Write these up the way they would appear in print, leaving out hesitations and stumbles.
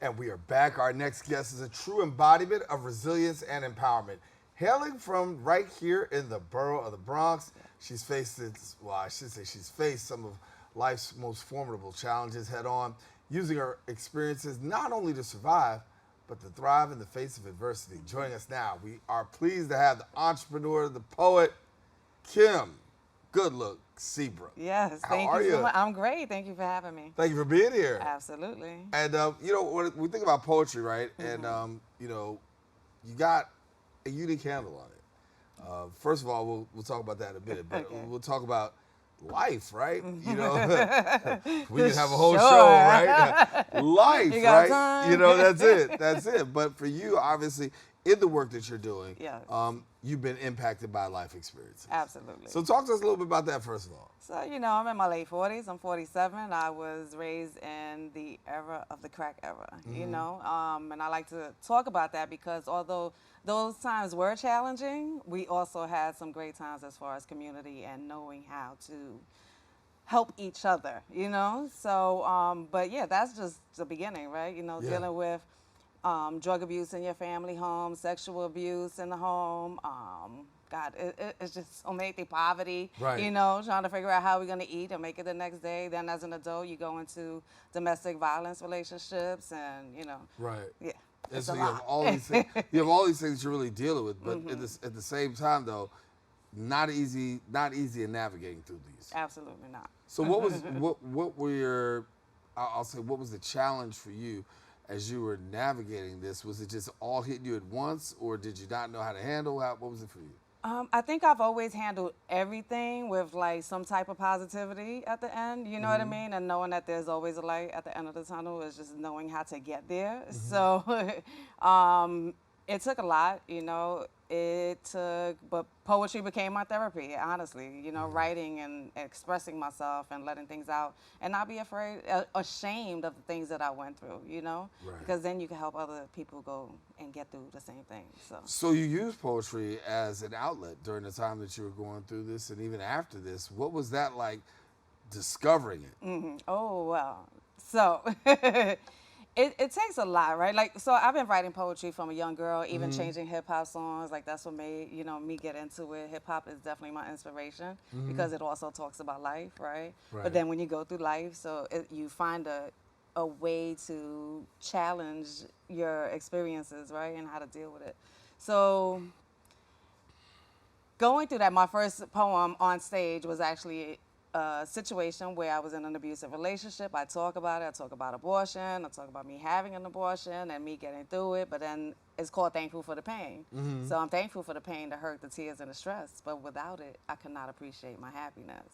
And we are back. Our next guest is a true embodiment of resilience and empowerment. Hailing from right here in the borough of the Bronx, she's faced she's faced some of life's most formidable challenges head on, using her experiences not only to survive, but to thrive in the face of adversity. Joining us now, we are pleased to have the entrepreneur, the poet, Kim GoodLook Seabrook. Yes, How thank are you so you? much. I'm great. Thank you for having me. Thank you for being here. Absolutely. And when we think about poetry, right? And you got a unique handle on it. First of all, we'll talk about that in a minute, but Okay. we'll talk about life, right? You know, we can have a whole Sure. show, right? Life, You got right? time? You know, that's it. That's it. But for you, obviously, in the work that you're doing, Yes. you've been impacted by life experiences. Absolutely. So talk to us a little bit about that, first of all. So, I'm in my late 40s. I'm 47. I was raised in the era of the crack era, and I like to talk about that because although those times were challenging, we also had some great times as far as community and knowing how to help each other, So, but yeah, that's just the beginning, right? Yeah. Dealing with drug abuse in your family home, sexual abuse in the home. God, it's just so many things, poverty, Right. Trying to figure out how we're going to eat and make it the next day. Then as an adult, you go into domestic violence relationships and, Right. yeah. And It's so a you lot. have all these things. You have all these things you're really dealing with, but at the same time, though, not easy in navigating through these. Absolutely not. So what were your? I'll say, what was the challenge for you as you were navigating this? Was it just all hitting you at once, or did you not know how to handle it? What was it for you? I think I've always handled everything with like some type of positivity at the end, you know what I mean? And knowing that there's always a light at the end of the tunnel is just knowing how to get there. So it took a lot, but poetry became my therapy, honestly, writing and expressing myself and letting things out and not be afraid, ashamed of the things that I went through, Right. because then you can help other people go and get through the same thing. So you used poetry as an outlet during the time that you were going through this, and even after this. What was that like, discovering it? Oh, well. So it takes a lot, right? Like, so I've been writing poetry from a young girl, even changing hip hop songs. Like, that's what made, me get into it. Hip hop is definitely my inspiration because it also talks about life, right? Right. But then when you go through life, you find a way to challenge your experiences, right? And how to deal with it. So going through that, my first poem on stage was actually a situation where I was in an abusive relationship. I talk about it. I talk about abortion. I talk about me having an abortion and me getting through it. But then it's called Thankful for the Pain. So I'm thankful for the pain, the hurt, the tears, and the stress. But without it, I could not appreciate my happiness.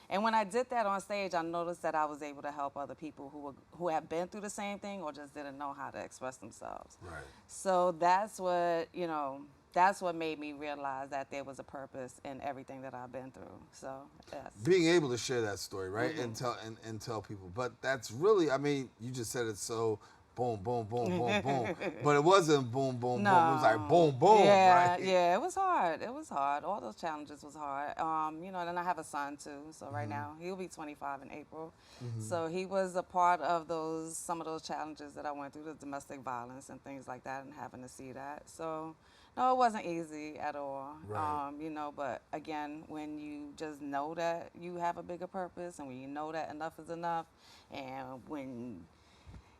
And when I did that on stage, I noticed that I was able to help other people who have been through the same thing or just didn't know how to express themselves. Right. So that's what made me realize that there was a purpose in everything that I've been through. So, yes. Being able to share that story, right, and tell people. But that's really, I mean, you just said it so boom, boom, boom, boom, boom. But it wasn't boom, boom, boom. It was like boom, boom, Yeah, right? yeah, it was hard. It was hard. All those challenges was hard. And I have a son too. So right now he'll be 25 in April. So he was a part of some of those challenges that I went through, the domestic violence and things like that, and having to see that. So no, it wasn't easy at all. Right. But again, when you just know that you have a bigger purpose, and when you know that enough is enough, and when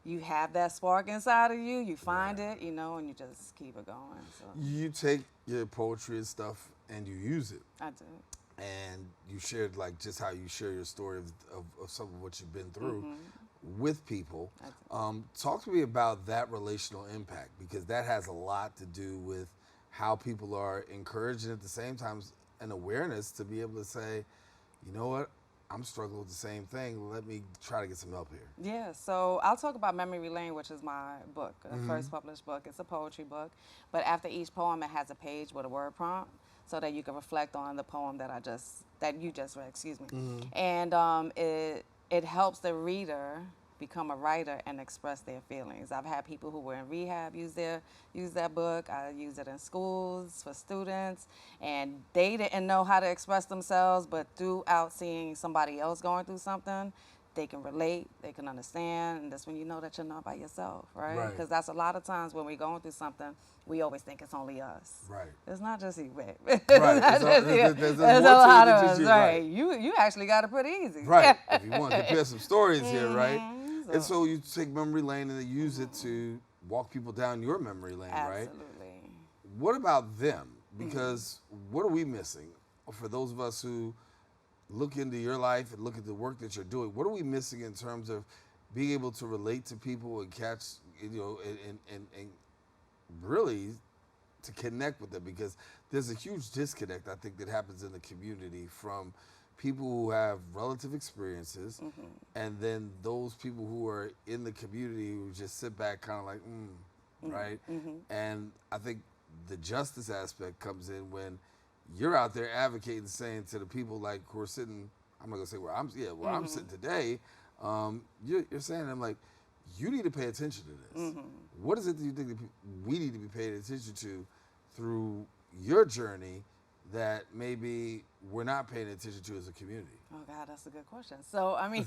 you have that spark inside of you, you find it, and you just keep it going. So You take your poetry and stuff and you use it. I do. And you shared like just how you share your story of some of what you've been through with people. Talk to me about that relational impact, because that has a lot to do with how people are encouraged, and at the same time an awareness to be able to say, you know what, I'm struggling with the same thing. Let me try to get some help here. Yeah, so I'll talk about Memory Lane, which is my book, the first published book. It's a poetry book, but after each poem, it has a page with a word prompt, so that you can reflect on the poem that you just read. Excuse me, and it helps the reader become a writer and express their feelings. I've had people who were in rehab use that book. I use it in schools for students, and they didn't know how to express themselves, but throughout seeing somebody else going through something, they can relate, they can understand, and that's when you know that you're not by yourself, right? Right. Because that's a lot of times when we're going through something, we always think it's only us. Right. It's not just you, babe. Right. There's more a to it lot than of just us, you, right? You actually got it pretty easy. Right. If you want to compare some stories here, right? Mhm. And so you take memory lane and then use it to walk people down your memory lane, right? Absolutely. What about them? Because what are we missing? For those of us who look into your life and look at the work that you're doing, what are we missing in terms of being able to relate to people and catch, and really to connect with them? Because there's a huge disconnect, I think, that happens in the community from people who have relative experiences and then those people who are in the community who just sit back kind of like, right? And I think the justice aspect comes in when you're out there advocating, saying to the people like who are sitting, I'm not gonna say where I'm sitting today, you're saying, I'm like, you need to pay attention to this. What is it that you think that we need to be paying attention to through your journey that maybe we're not paying attention to as a community? Oh God, that's a good question. So I mean,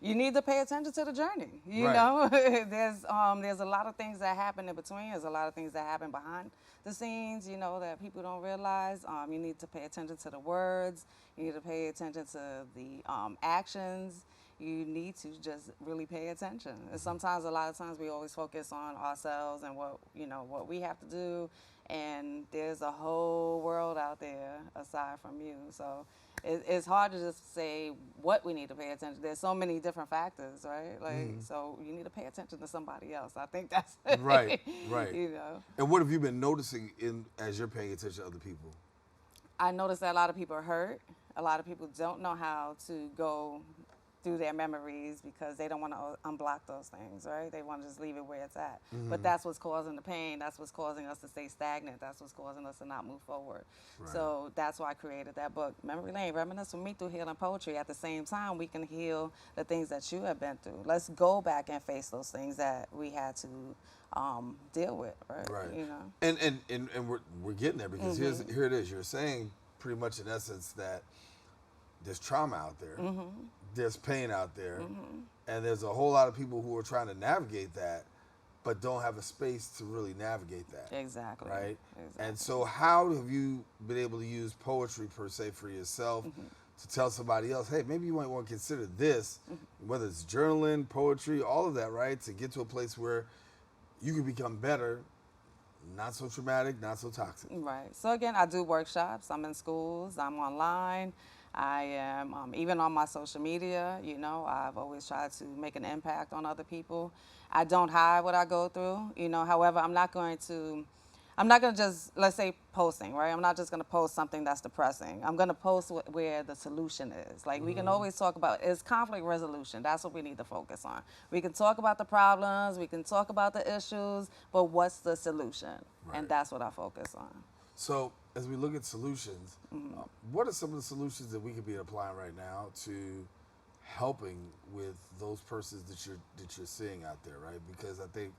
you need to pay attention to the journey. You Right. know, there's a lot of things that happen in between. There's a lot of things that happen behind the scenes. You know, that people don't realize. You need to pay attention to the words. You need to pay attention to the actions. You need to just really pay attention. And sometimes, a lot of times, we always focus on ourselves and what we have to do. And there's a whole world out there aside from you. So it's hard to just say what we need to pay attention. There's so many different factors, right? Like, so you need to pay attention to somebody else. I think that's Right. You know, And what have you been noticing as you're paying attention to other people? I noticed that a lot of people are hurt. A lot of people don't know how to go through their memories because they don't want to unblock those things, right? They want to just leave it where it's at. But that's what's causing the pain. That's what's causing us to stay stagnant. That's what's causing us to not move forward. Right. So that's why I created that book, Memory Lane, Reminisce with Me Through Healing Poetry. At the same time, we can heal the things that you have been through. Let's go back and face those things that we had to deal with, right? Right. You know? And we're getting there because here it is. You're saying pretty much in essence that there's trauma out there, there's pain out there, and there's a whole lot of people who are trying to navigate that, but don't have a space to really navigate that. Exactly. Right? Exactly. And so how have you been able to use poetry per se for yourself to tell somebody else, hey, maybe you might want to consider this, whether it's journaling, poetry, all of that, right? To get to a place where you can become better, not so traumatic, not so toxic. Right. So again, I do workshops. I'm in schools. I'm online. I am even on my social media. You know, I've always tried to make an impact on other people. I don't hide what I go through. You know, however, I'm not going to just, let's say, posting, right? I'm not just going to post something that's depressing. I'm going to post where the solution is. Like, we can always talk about, it's conflict resolution. That's what we need to focus on. We can talk about the problems, we can talk about the issues, but what's the solution? Right. And that's what I focus on. So as we look at solutions, what are some of the solutions that we could be applying right now to helping with those persons that you're seeing out there, right? Because I think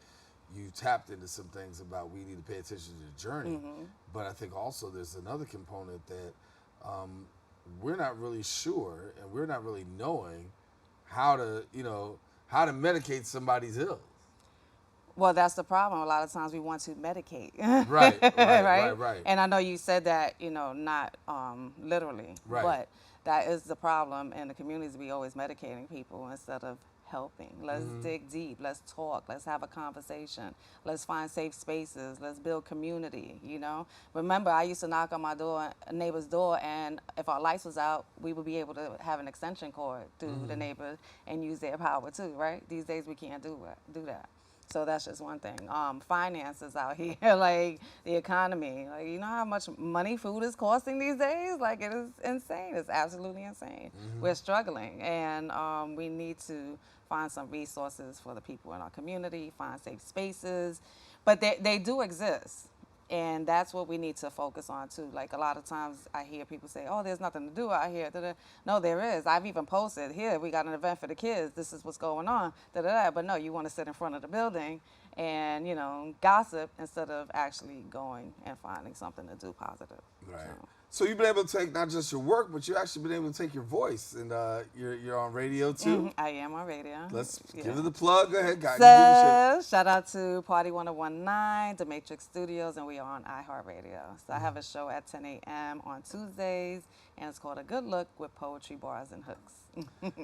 you tapped into some things about we need to pay attention to the journey, but I think also there's another component that we're not really sure and we're not really knowing how to medicate somebody's ills. Well, that's the problem. A lot of times we want to medicate. Right. And I know you said that, not literally. Right. But that is the problem in the communities. We always medicating people instead of helping. Let's dig deep. Let's talk. Let's have a conversation. Let's find safe spaces. Let's build community, Remember, I used to knock on my neighbor's door, and if our lights was out, we would be able to have an extension cord through the neighbor and use their power too, right? These days we can't do that. So that's just one thing. Finances out here, like the economy. Like, you know how much money food is costing these days? Like, it is insane. It's absolutely insane. We're struggling, and we need to find some resources for the people in our community, find safe spaces. But they do exist. And that's what we need to focus on too. Like, a lot of times I hear people say, oh, there's nothing to do out here. Da-da. No, there is. I've even posted, here, we got an event for the kids. This is what's going on. Da-da-da. But no, you want to sit in front of the building and, gossip instead of actually going and finding something to do positive. Right. So. So you've been able to take not just your work, but you've actually been able to take your voice, and you're on radio too. I am on radio. Let's Yeah. give it the plug. Go ahead, guys. So, shout out to Party 1019, The Matrix Studios, and we are on iHeartRadio. So I have a show at 10 a.m. on Tuesdays, and it's called A Good Look with Poetry, Bars, and Hooks.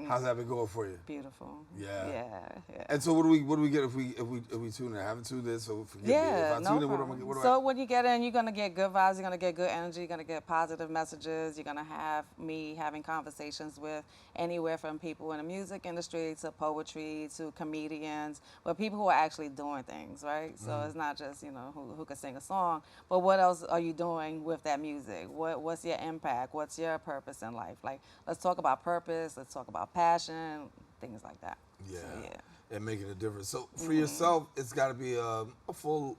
How's that been going for you? Beautiful. Yeah. Yeah. And so what do we get if we tune in? I haven't tuned in, so forgive me. Yeah, If I no tune in, problem. what do So when you get in, you're gonna get good vibes. You're gonna get good energy. You're gonna get positive messages. You're gonna have me having conversations with anywhere from people in the music industry to poetry to comedians, but people who are actually doing things, right? So it's not just who can sing a song, but what else are you doing with that music? What's your impact? What's your purpose in life? Like, let's talk about purpose. Let's talk about passion, things like that. Yeah. So, yeah. And making a difference. So for yourself, it's got to be a full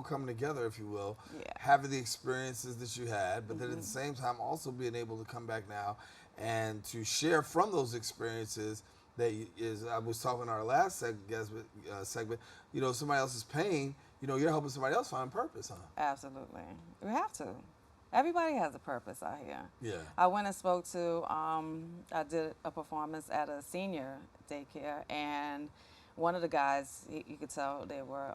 coming together, if you will. Yeah. Having the experiences that you had, but then at the same time also being able to come back now and to share from those experiences. I was talking in our last segment. Somebody else's pain. You're helping somebody else find purpose, huh? Absolutely. We have to. Everybody has a purpose out here. Yeah. I went and spoke to, I did a performance at a senior daycare, and one of the guys, you could tell they were,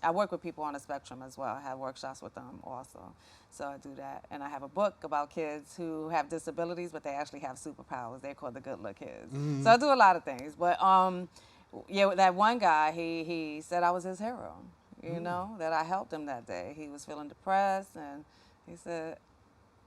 I work with people on the spectrum as well. I have workshops with them also. So I do that. And I have a book about kids who have disabilities, but they actually have superpowers. They're called the GoodLook Kids. So I do a lot of things. But that one guy, he said I was his hero, that I helped him that day. He was feeling depressed, and he said,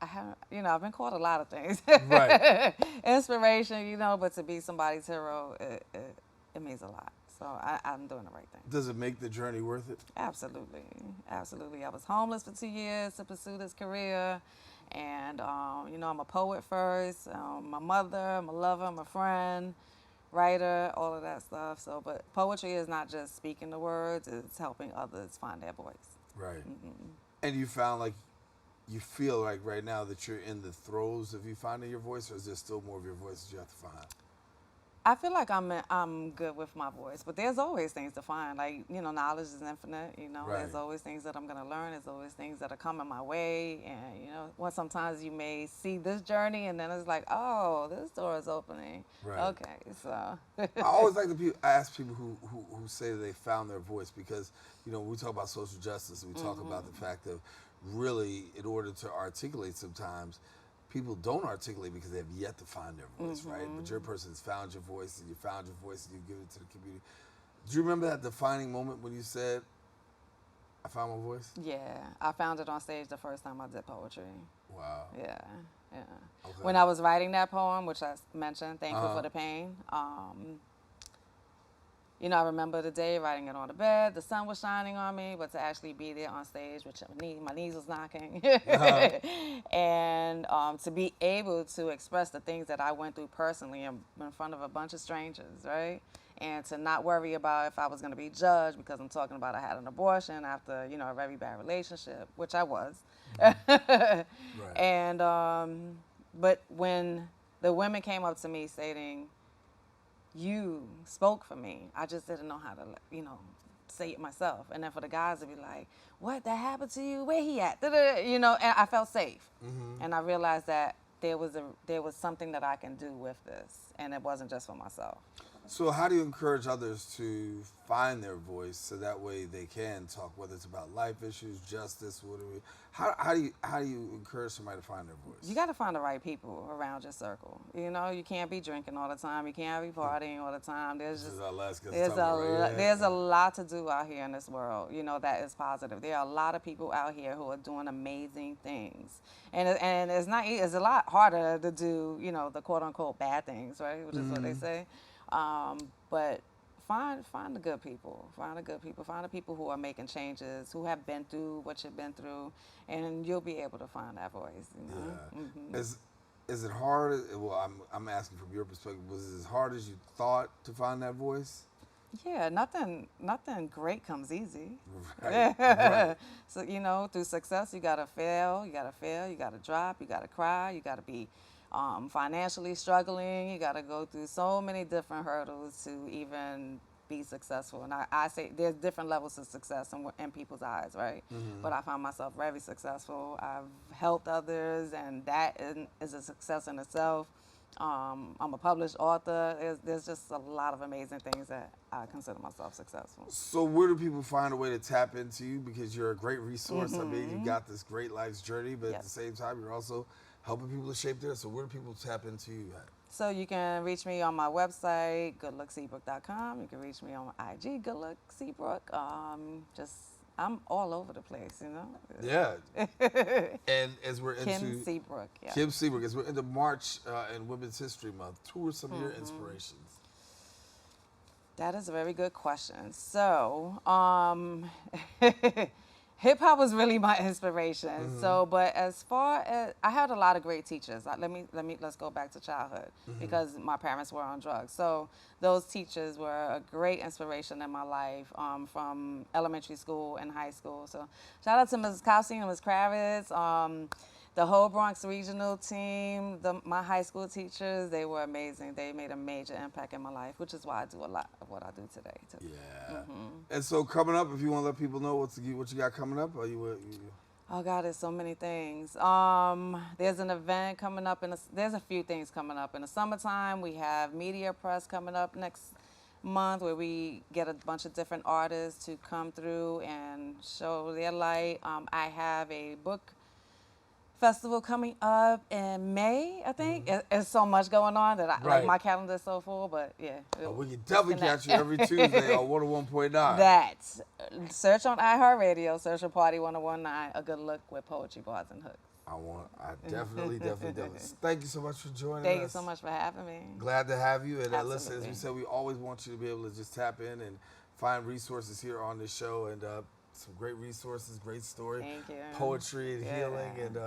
I've been called a lot of things. Right. Inspiration, but to be somebody's hero, it means a lot. So I'm doing the right thing. Does it make the journey worth it? Absolutely. Absolutely. I was homeless for 2 years to pursue this career. And, I'm a poet first, my mother, my lover, my friend, writer, all of that stuff. So, but poetry is not just speaking the words, it's helping others find their voice. Right. And you feel like right now that you're in the throes of you finding your voice, or is there still more of your voice that you have to find? I feel like I'm good with my voice, but there's always things to find. Like, knowledge is infinite, Right. There's always things that I'm going to learn. There's always things that are coming my way. And, sometimes you may see this journey and then it's like, oh, this door is opening. Right. Okay, so. I always like to ask people who say that they found their voice because, when we talk about social justice, we talk about the fact of really, in order to articulate sometimes, people don't articulate because they have yet to find their voice, right? But your person has found your voice, and you found your voice, and you give it to the community. Do you remember that defining moment when you said, I found my voice? Yeah, I found it on stage the first time I did poetry. Wow. Yeah. Okay. When I was writing that poem, which I mentioned, Thankful for the Pain, I remember the day writing it on the bed. The sun was shining on me, but to actually be there on stage, which my knees was knocking, and to be able to express the things that I went through personally in front of a bunch of strangers, right? And to not worry about if I was going to be judged because I'm talking about I had an abortion after, a very bad relationship, which I was. Right. And, but when the women came up to me stating, you spoke for me. I just didn't know how to, say it myself. And then for the guys to be like, what, that happened to you? Where he at? And I felt safe. And I realized that there was something that I can do with this, and it wasn't just for myself. So how do you encourage others to find their voice so that way they can talk, whether it's about life issues, justice, how do you encourage somebody to find their voice? You got to find the right people around your circle. You can't be drinking all the time. You can't be partying all the time. There's a lot to do out here in this world, that is positive. There are a lot of people out here who are doing amazing things. And it's not easy. It's a lot harder to do, the quote unquote bad things, right? Which is what they say. But find the good people. Find the people who are making changes, who have been through what you've been through, and you'll be able to find that voice. Yeah. Is it hard? Well, I'm asking from your perspective. Was it as hard as you thought to find that voice? Yeah, nothing great comes easy. Right. Right. So through success, you gotta fail, you gotta drop, you gotta cry, you gotta be financially struggling. You got to go through so many different hurdles to even be successful. And I say there's different levels of success in people's eyes, right? But I found myself very successful. I've helped others, and that is a success in itself. I'm a published author. There's just a lot of amazing things that I consider myself successful. So where do people find a way to tap into you? Because you're a great resource. I mean, you've got this great life's journey, but at the same time, you're also helping people to shape theirs. So where do people tap into you at? So you can reach me on my website, goodlookseabrook.com. You can reach me on IG, goodlookseabrook. I'm all over the place, you know? Yeah. And as we're into Kim Seabrook, yeah. Kim Seabrook, as we're into March and Women's History Month, who are some of your inspirations? That is a very good question. So, hip hop was really my inspiration. So, but as far as I had a lot of great teachers. Let's go back to childhood because my parents were on drugs. So those teachers were a great inspiration in my life from elementary school and high school. So shout out to Mrs. Kowski and Ms. Kravitz. The whole Bronx regional team, my high school teachers, they were amazing. They made a major impact in my life, which is why I do a lot of what I do today, too. Yeah. And so coming up, if you want to let people know what you got coming up, or you Oh, God, there's so many things. There's an event coming up, there's a few things coming up. In the summertime, we have media press coming up next month where we get a bunch of different artists to come through and show their light. I have a book festival coming up in May, I think. There's so much going on that like my calendar is so full, but yeah. We can definitely catch you every Tuesday on 101.9. That. Search on iHeartRadio, search for Party 101.9, A Good Look with Poetry, Bars, and Hooks. I definitely. Thank you so much for joining us. Thank you so much for having me. Glad to have you. And listen, as Absolutely. we said, we always want you to be able to just tap in and find resources here on this show, and some great resources, great story, Thank you. poetry and Yeah. healing, and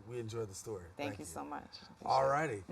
we enjoyed the story. Thank you so much. All righty.